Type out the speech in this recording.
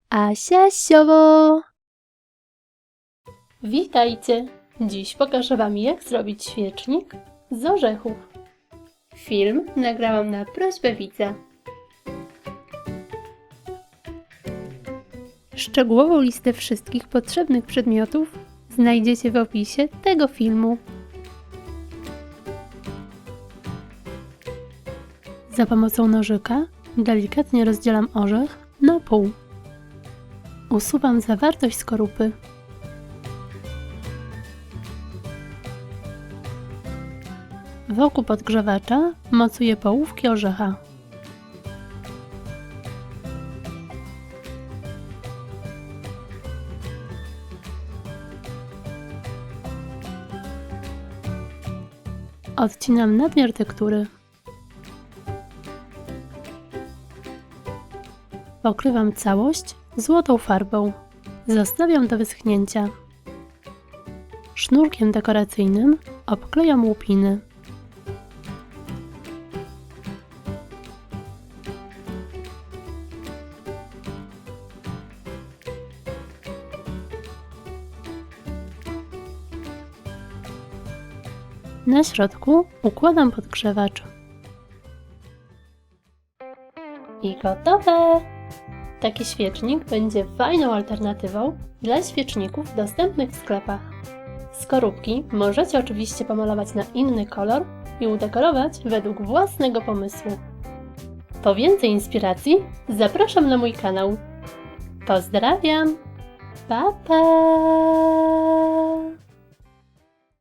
Asia Siowo! Witajcie! Dziś pokażę Wam, jak zrobić świecznik z orzechów. Film nagrałam na prośbę widza. Szczegółową listę wszystkich potrzebnych przedmiotów znajdziecie w opisie tego filmu. Za pomocą nożyka delikatnie rozdzielam orzech na pół. Usuwam zawartość skorupy. Wokół podgrzewacza mocuję połówki orzecha. Odcinam nadmiar tektury. Pokrywam całość złotą farbą. Zostawiam do wyschnięcia. Sznurkiem dekoracyjnym obklejam łupiny. Na środku układam podgrzewacz. I gotowe! Taki świecznik będzie fajną alternatywą dla świeczników dostępnych w sklepach. Skorupki możecie oczywiście pomalować na inny kolor i udekorować według własnego pomysłu. Po więcej inspiracji zapraszam na mój kanał. Pozdrawiam! Pa, pa!